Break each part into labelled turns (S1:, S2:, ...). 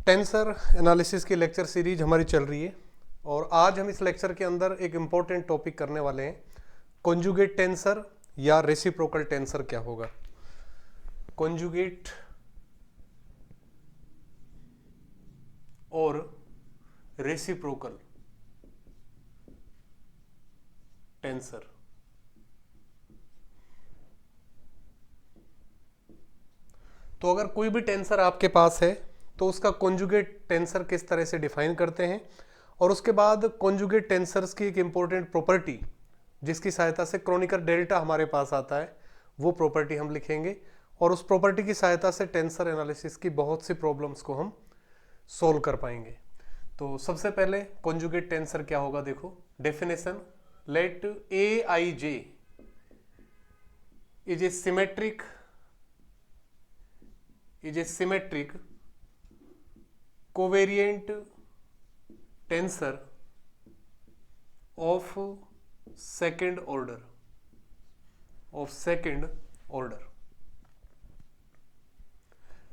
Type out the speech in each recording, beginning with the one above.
S1: Tensor analysis की lecture series हमारी चल रही है और आज हम इस लेक्चर के अंदर एक इम्पोर्टेंट टॉपिक करने वाले हैं। कॉन्जुगेट टेंसर या रेसिप्रोकल टेंसर क्या होगा। कॉन्जुगेट और रेसिप्रोकल टेंसर। तो अगर कोई भी टेंसर आपके पास है तो उसका कॉन्जुगेट टेंसर किस तरह से डिफाइन करते हैं, और उसके बाद कॉन्जुगेट टेंसर्स की एक इंपॉर्टेंट प्रॉपर्टी जिसकी सहायता से क्रोनिकर डेल्टा हमारे पास आता है, वो प्रॉपर्टी हम लिखेंगे और उस प्रॉपर्टी की सहायता से टेंसर एनालिसिस की बहुत सी प्रॉब्लम्स को हम सोल्व कर पाएंगे। तो सबसे पहले कॉन्जुगेट टेंसर क्या होगा, देखो definition. Let A I J is a symmetric covariant tensor of second order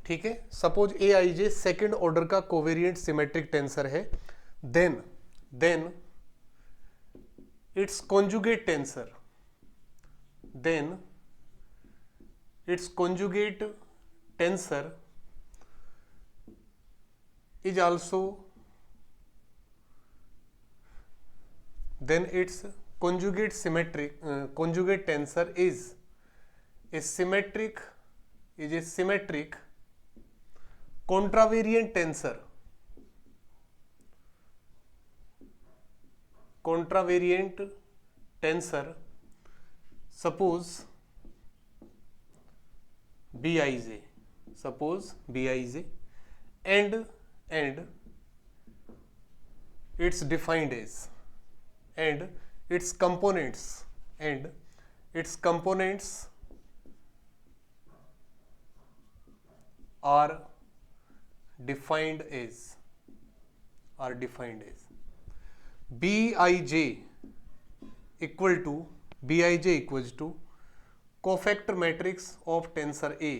S1: ठीक है। Suppose A I J second order का कोवेरिएंट सिमेट्रिक टेंसर है, then its conjugate tensor is also then its conjugate tensor is a symmetric contravariant tensor suppose Bij and its defined as and its components are defined as Bij equals to cofactor matrix of tensor A,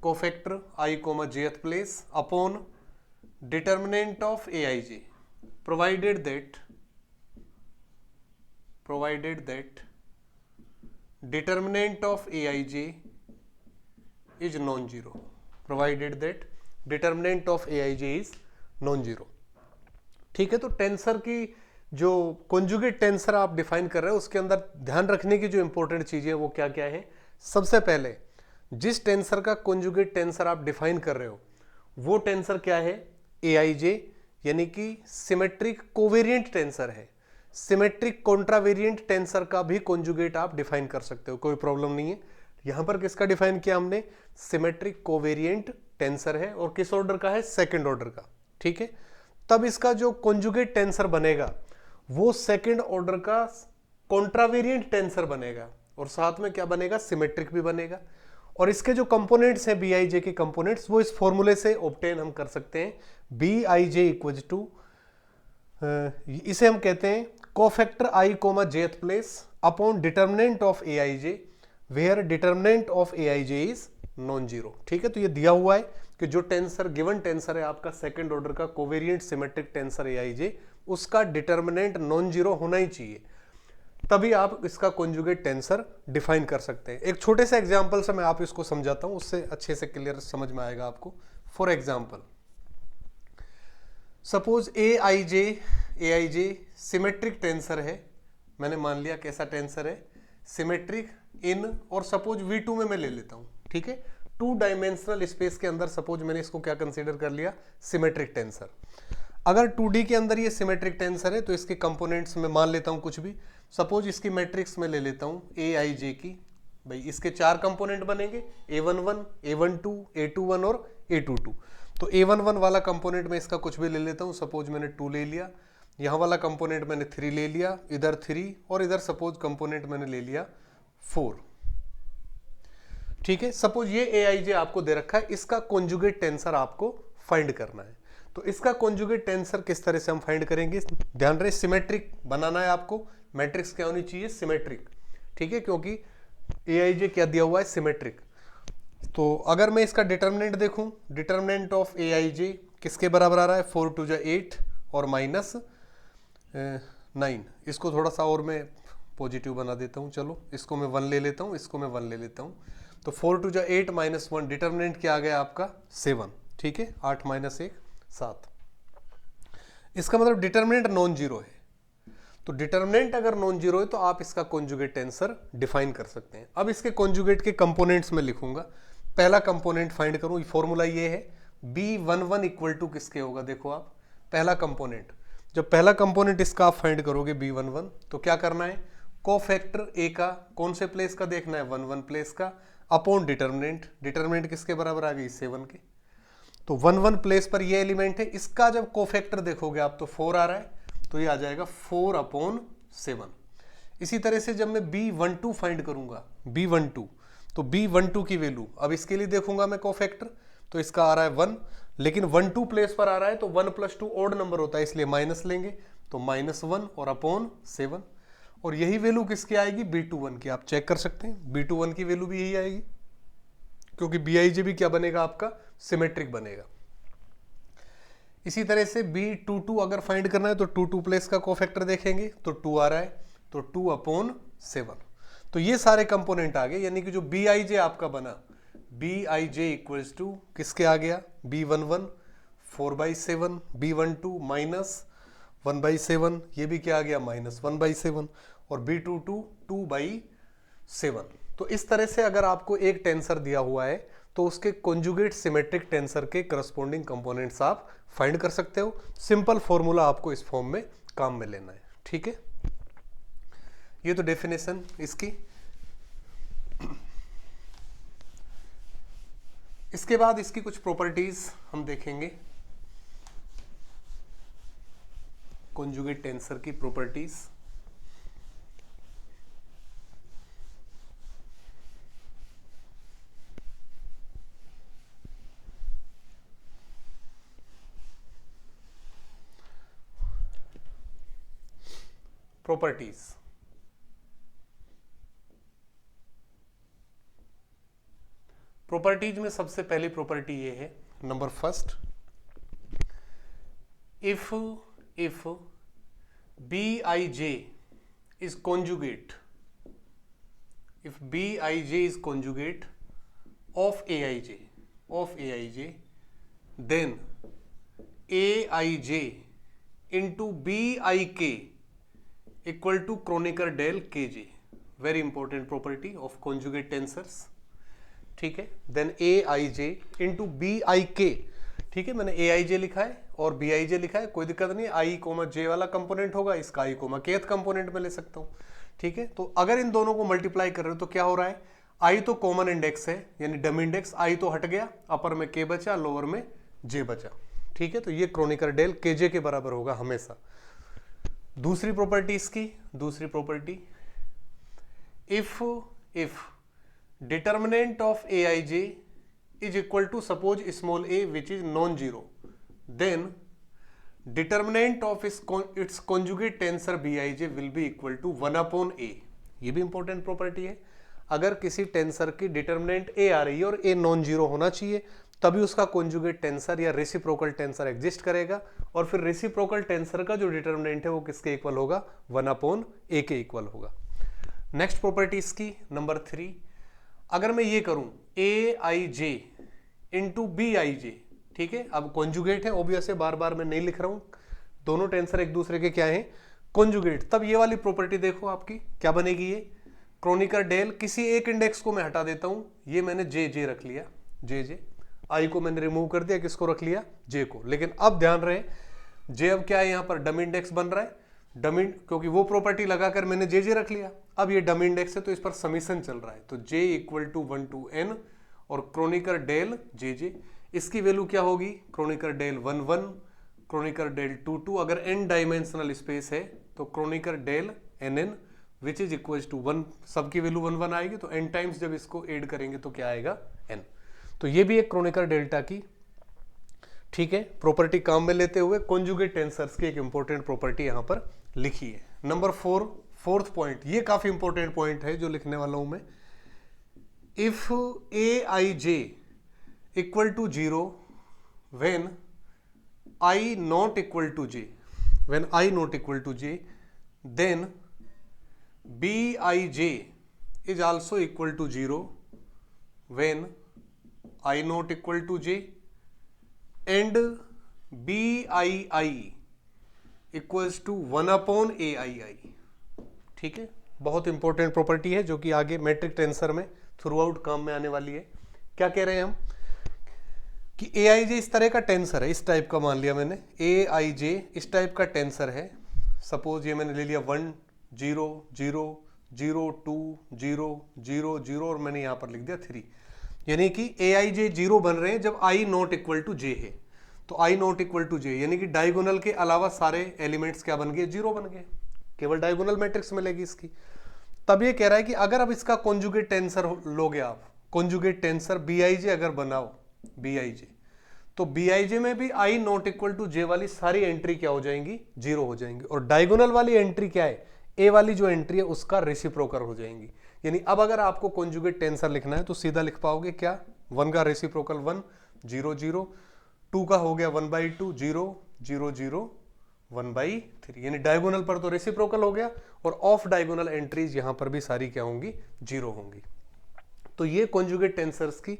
S1: cofactor I, jth place upon determinant of Aij, provided that determinant of Aij is non-zero. ठीक है। तो tensor की जो conjugate tensor आप define कर रहे हो उसके अंदर ध्यान रखने की जो इंपॉर्टेंट चीजें वो क्या क्या है। सबसे पहले जिस टेंसर का कॉन्जुगेट टेंसर आप डिफाइन कर रहे हो वो टेंसर क्या है, Aij, यानी कि सिमेट्रिक कोवेरिएंट टेंसर है। सिमेट्रिक कॉन्ट्रावेरिएंट टेंसर का भी कॉन्जुगेट आप डिफाइन कर सकते हो, कोई प्रॉब्लम नहीं है। यहां पर किसका डिफाइन किया हमने, सिमेट्रिक कोवेरिएंट टेंसर है और किस ऑर्डर का है, सेकंड ऑर्डर का। ठीक है। तब इसका जो कॉन्जुगेट टेंसर बनेगा वो सेकंड ऑर्डर का कॉन्ट्रावेरिएंट टेंसर बनेगा और साथ में क्या बनेगा, सिमेट्रिक भी बनेगा। और इसके जो कंपोनेंट्स हैं Bij के कंपोनेंट्स, वो इस फॉर्मूले से ऑब्टेन हम कर सकते हैं। Bij इक्वल टू, इसे हम कहते हैं cofactor I, jth place upon determinant of Aij, where determinant of Aij is non zero. ठीक है। तो ये दिया हुआ है कि जो टेंसर गिवन टेंसर है आपका सेकंड ऑर्डर का कोवेरिएंट सिमेट्रिक टेंसर Aij, उसका डिटर्मिनेंट नॉन जीरो होना ही चाहिए, तभी आप इसका कॉन्जुगेट टेंसर डिफाइन कर सकते हैं। एक छोटे से एग्जांपल से मैं आप इसको समझाता हूं, उससे अच्छे से क्लियर समझ में आएगा आपको। For example, suppose Aij symmetric tensor है। मैंने मान लिया कैसा टेंसर है, सिमेट्रिक इन, और सपोज V2 में मैं ले लेता हूं। ठीक है। 2 डायमेंशनल स्पेस के अंदर सपोज मैंने इसको क्या कंसीडर कर लिया, सिमेट्रिक टेंसर। अगर 2D के अंदर ये सिमेट्रिक टेंसर है तो इसके कंपोनेंट्स में मान लेता हूं कुछ भी। सपोज इसकी मैट्रिक्स में ले लेता हूं Aij की, भाई इसके 4 कंपोनेंट बनेंगे, A11, A12, A21 और A22। तो A11 वाला कंपोनेंट में इसका कुछ भी ले लेता हूं। सपोज मैंने 2 ले लिया, यहां वाला कंपोनेंट मैंने 3 ले लिया, इधर 3, और इधर सपोज कंपोनेंट मैंने ले लिया 4। ठीक है। सपोज ये Aij आपको दे रखा है, इसका कॉन्जुगेट टेंसर आपको फाइंड करना है। तो इसका कॉन्जुगेट टेंसर किस तरह से हम फाइंड करेंगे, ध्यान रहे, सिमेट्रिक बनाना है आपको। मैट्रिक्स क्या होनी चाहिए, सिमेट्रिक। ठीक है, क्योंकि Aij क्या दिया हुआ है, सिमेट्रिक। तो अगर मैं इसका डिटर्मिनेंट देखूं, डिटर्मिनेंट ऑफ ए आई जे किसके बराबर आ रहा है, 4 2 8 और माइनस 9। इसको थोड़ा सा और मैं पॉजिटिव बना देता हूं, चलो इसको मैं 1 ले लेता हूं, इसको मैं 1 ले लेता हूं। तो 4 2 8 माइनस 1, डिटर्मिनेंट क्या आ गया आपका 7, ठीक है, 8 माइनस 1 7। इसका मतलब डिटर्मिनेंट नॉन जीरो है। तो डिटर्मिनेंट अगर नॉन जीरो है तो आप इसका कॉन्जुगेट टेंसर डिफाइन कर सकते हैं। अब इसके कॉन्जुगेट के कंपोनेंट्स में लिखूंगा। पहला कंपोनेंट फाइंड करूं, फॉर्मूला ये है B11 इक्वल टू किसके होगा, देखो आप पहला कंपोनेंट, जब पहला कंपोनेंट इसका आप फाइंड करोगे B11 तो क्या करना है, कोफैक्टर ए का कौन से प्लेस का देखना है, 1 1 प्लेस का, अपॉन डिटर्मिनेंट, डिटर्मिनेंट किसके बराबर आ गई 7 के। तो 1 1 प्लेस पर ये एलिमेंट है, इसका जब कोफैक्टर देखोगे आप तो 4 आ रहा है, तो ये आ जाएगा 4 अपॉन 7। इसी तरह से जब मैं B12 फाइंड करूंगा, B12 तो B12 की वैल्यू, अब इसके लिए देखूंगा मैं कोफैक्टर, तो इसका आ रहा है 1, लेकिन 1 2 प्लेस पर आ रहा है तो 1 + 2 ऑड नंबर होता है, इसलिए माइनस लेंगे, तो -1 और अपॉन 7। और यही वैल्यू किसकी आएगी, B21 की। आप चेक कर सकते हैं B21 की वैल्यू भी यही आएगी, क्योंकि BIJ भी क्या बनेगा आपका, सिमेट्रिक बनेगा। इसी तरह से B22 अगर फाइंड करना है तो 2 2 प्लेस का कोफैक्टर देखेंगे तो 2 आ रहा है, तो 2 अपॉन 7। तो ये सारे कंपोनेंट आ गए, यानी कि जो BIJ आपका बना, BIJ इक्वल्स टू किसके आ गया, B11 4/7, B12 -1/7, ये भी क्या आ गया -1/7, और B22 2/7। तो इस तरह से अगर आपको एक टेंसर दिया हुआ है तो उसके कॉन्जुगेट सिमेट्रिक टेंसर के करस्पॉन्डिंग कंपोनेंट्स आप फाइंड कर सकते हो। सिंपल फॉर्मूला आपको इस फॉर्म में काम में लेना है, ठीक है। ये तो डेफिनेशन इसकी। इसके बाद इसकी कुछ प्रॉपर्टीज हम देखेंगे, कॉन्जुगेट टेंसर की प्रॉपर्टीज। प्रॉपर्टीज में सबसे पहली प्रॉपर्टी ये है, number first, if BIJ is conjugate, if BIJ is conjugate of AIJ, then AIJ into BIK equal to Kronecker del KJ. Very important property of conjugate tensors, ठीक है। Then AIJ into BIK, ठीक है, मैंने AIJ लिखा है और BIJ लिखा है, कोई दिक्कत नहीं, I, J वाला कंपोनेंट होगा, इसका I, Kth कंपोनेंट में ले सकता हूं, ठीक है। तो अगर इन दोनों को मल्टीप्लाई कर रहे हो तो क्या हो रहा है, I तो कॉमन इंडेक्स है, यानी डमी इंडेक्स I तो हट गया, अपर में K बचा, लोअर में J बचा, ठीक है। तो ये क्रोनिकर डेल KJ के बराबर होगा हमेशा। दूसरी प्रॉपर्टी इसकी, दूसरी property, if determinant of AIJ is equal to suppose small a which is non-zero, then determinant of its conjugate tensor BIJ will be equal to 1/a। ये भी इंपॉर्टेंट प्रॉपर्टी है। अगर किसी टेंसर की डिटर्मिनेंट a आ रही है और a non zero होना चाहिए, तभी उसका कॉन्जुगेट टेंसर या रेसिप्रोकल टेंसर एग्जिस्ट करेगा, और फिर रेसिप्रोकल टेंसर का जो डिटर्मिनेंट है वो किसके इक्वल होगा, 1/a के इक्वल होगा। नेक्स्ट प्रॉपर्टी इसकी नंबर 3, अगर मैं ये करूं AIJ इंटू BIJ, ठीक है, अब कॉन्जुगेट है ऑब्वियस है, बार बार मैं नहीं लिख रहा हूं, दोनों टेंसर एक दूसरे के क्या हैं, कॉन्जुगेट। तब ये वाली प्रॉपर्टी देखो आपकी क्या बनेगी, ये क्रोनिकर डेल, किसी एक इंडेक्स को मैं हटा देता हूं, ये मैंने JJ रख लिया, JJ, I को मैंने रिमूव कर दिया, किसको रख लिया, J को। लेकिन अब ध्यान रहे J अब क्या है, यहां पर डमी इंडेक्स बन रहा है, डमी, क्योंकि वो प्रॉपर्टी लगाकर मैंने JJ रख लिया, अब ये डमी इंडेक्स है तो इस पर समीशन चल रहा है, तो J equal to 1 to n और क्रोनिकर डेल JJ, इसकी वैल्यू क्या होगी, क्रोनिकर डेल 1 1, क्रोनिकर डेल 2 2, अगर n डायमेंशनल स्पेस है तो Kronecker del nn which is equal to 1, सबकी वैल्यू 1 1 आएगी, तो n टाइम्स जब इसको ऐड करेंगे तो क्या आएगा, n। तो ये भी एक क्रोनिकर डेल्टा की, ठीक है, प्रॉपर्टी काम में लेते हुए कॉन्जुगेट टेंसर्स की एक इंपॉर्टेंट प्रॉपर्टी यहां पर लिखी है। नंबर 4, फोर्थ पॉइंट, ये काफी इंपॉर्टेंट पॉइंट है जो लिखने वाला हूं मैं, if A I J equal to 0 when I not equal to j, when I not equal to j, then bij is also equal to 0 when I not equal to j and bii equals to 1 upon aii. ठीक है, बहुत important property है जो कि आगे matric tensor में through out काम में आने वाली है. क्या कह रहे हैं हम कि ए आई जे इस तरह का टेंसर है, इस टाइप का मान लिया मैंने, ए आई जे इस टाइप का टेंसर है. सपोज ये मैंने ले लिया 1 0 0 0 2 0 0 0 और मैंने यहाँ पर लिख दिया 3, यानी कि ए आई जे 0 बन रहे हैं जब आई नॉट इक्वल टू जे है. तो आई नॉट इक्वल टू जे यानी कि डायगोनल के अलावा सारे एलिमेंट्स क्या बन गए, 0 बन गए, केवल डायगोनल मैट्रिक्स मिलेगी इसकी. तब ये कह रहा है कि अगर अब इसका कॉन्जुगेट टेंसर लोगे आप, कॉन्जुगेट टेंसर बी आई जे अगर बनाओ, बी आई जे, तो बी आई जे में भी आई नॉट इक्वल टू जे वाली सारी एंट्री क्या हो जाएंगी, 0 हो जाएंगी. और डायगोनल वाली एंट्री क्या है, ए वाली जो एंट्री है उसका रेसिप्रोकल हो जाएंगी. यानी अब अगर आपको कॉन्जुगेट टेंसर लिखना है तो सीधा लिख पाओगे क्या, 1 का रेसिप्रोकल 1 0 0, 2 का हो गया 1/2 0 0 0 1/3, यानी डायगोनल पर तो रेसिप्रोकल हो गया और ऑफ डायगोनल एंट्रीज यहां पर भी सारी क्या होंगी, 0 होंगी. तो ये कॉन्जुगेट टेंसर्स की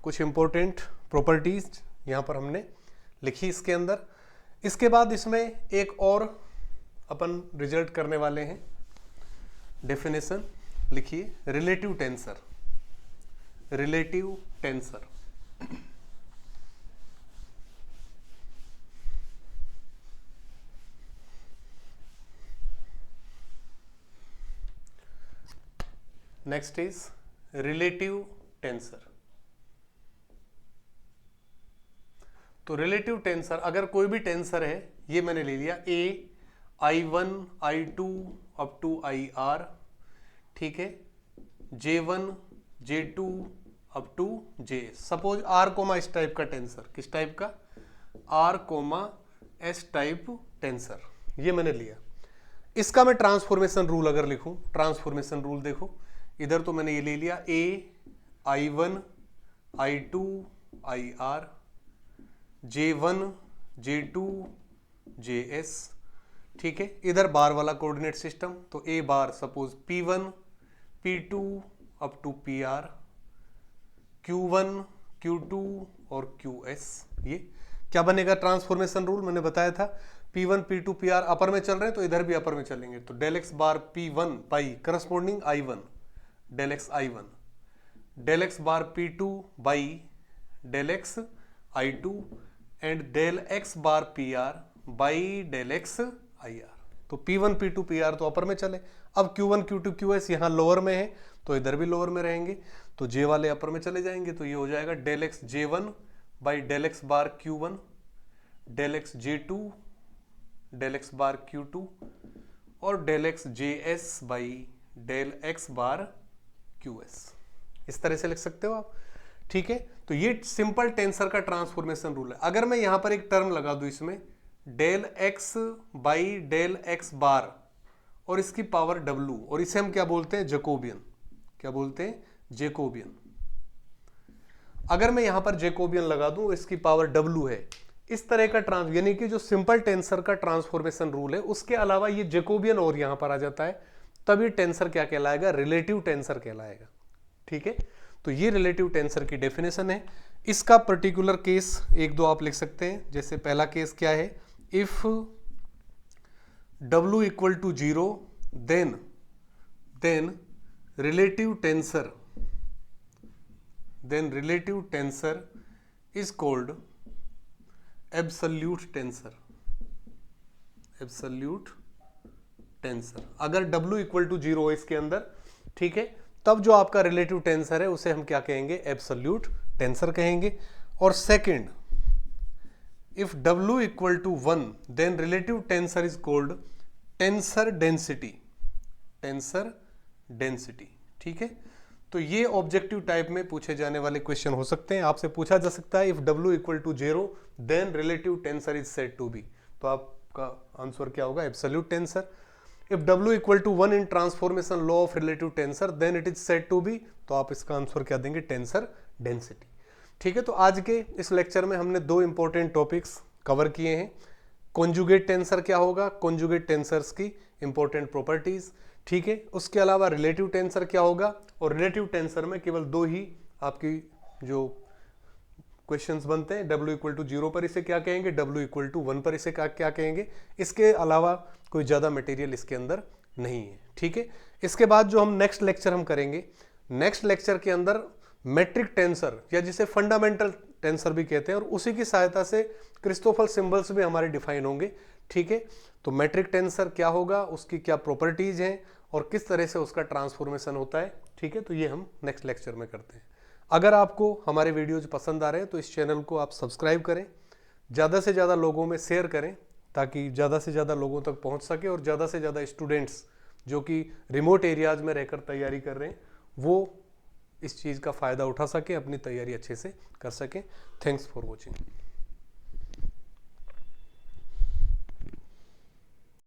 S1: कुछ इंपॉर्टेंट प्रॉपर्टीज यहां पर हमने लिखी इसके अंदर. इसके बाद इसमें एक और अपन रिजल्ट करने वाले हैं, डेफिनेशन लिखिए, relative tensor. Relative tensor next is relative tensor. तो रिलेटिव टेंसर, अगर कोई भी टेंसर है, ये मैंने ले लिया ए I1 I2 up to IR, ठीक है, J1 J2 up to JS. Suppose R comma इस टाइप का टेंसर, किस टाइप का, R comma S type tensor, ये मैंने लिया. इसका मैं ट्रांसफॉर्मेशन रूल अगर लिखूं, ट्रांसफॉर्मेशन रूल देखो, इधर तो मैंने ये ले लिया A I1 I2 IR, J1 J2 JS, ठीक है. इधर बार वाला कोऑर्डिनेट सिस्टम, तो A bar suppose P1 P2 up to PR, Q1 Q2 और QS. ये क्या बनेगा ट्रांसफॉर्मेशन रूल, मैंने बताया था P1 P2 PR अपर में चल रहे हैं तो इधर भी अपर में चलेंगे. तो del X bar P1 by corresponding I1 del X I1, del X bar P2 by del X I2 and del X bar PR by del X IR. तो P1 P2 PR तो अपर में चले. अब Q1 Q2 QS यहाँ lower में है तो इधर भी लोअर में रहेंगे, तो J वाले अपर में चले जाएंगे. तो ये हो जाएगा del X J1 by del X bar Q1, del X J2 del X bar Q2 और del X JS by del X bar QS. इस तरह से लिख सकते हो आप, ठीक है. तो ये सिंपल टेंसर का ट्रांसफॉर्मेशन रूल है. अगर मैं यहां पर एक टर्म लगा दूं इसमें, del X by del X bar और इसकी पावर W, और इसे हम क्या बोलते हैं, जैकोबियन. क्या बोलते हैं, जैकोबियन. अगर मैं यहां पर जैकोबियन लगा दूं, इसकी पावर W है, इस तरह का यानी कि जो सिंपल टेंसर का ट्रांसफॉर्मेशन रूल है उसके अलावा ये जैकोबियन और यहां पर आ जाता है, तब ये टेंसर क्या कहलाएगा, रिलेटिव टेंसर कहलाएगा. ठीक है, तो ये रिलेटिव टेंसर की डेफिनेशन है. इसका पर्टिकुलर केस एक दो आप लिख सकते हैं. जैसे पहला केस क्या है, if W equal to 0 then relative tensor is called absolute tensor. अगर W इक्वल टू 0 हो इसके अंदर, ठीक है, तब जो आपका रिलेटिव टेंसर है उसे हम क्या कहेंगे, एब्सोल्यूट टेंसर कहेंगे. और second, if W equal to 1 then relative tensor is called tensor density. ठीक है, तो ये ऑब्जेक्टिव टाइप में पूछे जाने वाले क्वेश्चन हो सकते हैं. आपसे पूछा जा सकता है if W equal to 0 then relative tensor is said to be, तो आपका आंसर क्या होगा, absolute tensor. If W equal to 1 in transformation law of relative tensor then it is said to be, तो आप इसका आंसर क्या देंगे, tensor density. ठीक है, तो आज के इस लेक्चर में हमने दो इंपॉर्टेंट टॉपिक्स कवर किए हैं। कॉन्जुगेट टेंसर क्या होगा, कॉन्जुगेट टेंसर्स की इंपॉर्टेंट प्रॉपर्टीज, ठीक है। उसके अलावा रिलेटिव टेंसर क्या होगा, और रिलेटिव टेंसर में केवल दो ही आपकी जो क्वेश्चंस बनते हैं, W इक्वल टू 0 पर इसे क्या कहेंगे, W इक्वल टू 1 पर इसे क्या कहेंगे। इसके अलावा कोई ज़्यादा मटेरियल इसके अंदर नहीं है, ठीक है। इसके बाद जो हम नेक्स्ट लेक्चर हम करेंगे, नेक्स्ट लेक्चर के अंदर मैट्रिक टेंसर या जिसे फंडामेंटल टेंसर भी कहते हैं, और उसी की सहायता से क्रिस्टोफल सिंबल्स भी हमारे डिफाइन होंगे, ठीक है। तो मैट्रिक टेंसर क्या होगा, उसकी क्या प्रॉपर्टीज हैं और किस तरह से उसका ट्रांसफॉर्मेशन होता है, ठीक है। तो ये हम नेक्स्ट लेक्चर में करते हैं। अगर आपको हमारे वीडियोज पसंद आ रहे हैं तो इस चैनल को आप सब्सक्राइब करें, ज़्यादा से ज़्यादा लोगों में शेयर करें ताकि ज़्यादा से ज़्यादा लोगों तक पहुंच सके और ज़्यादा से ज़्यादा स्टूडेंट्स जो कि रिमोट एरियाज़ में रहकर तैयारी कर रहे हैं वो इस चीज़ का फ़ायदा उठा सके, अपनी तैयारी अच्छे से कर सकें। Thanks for watching.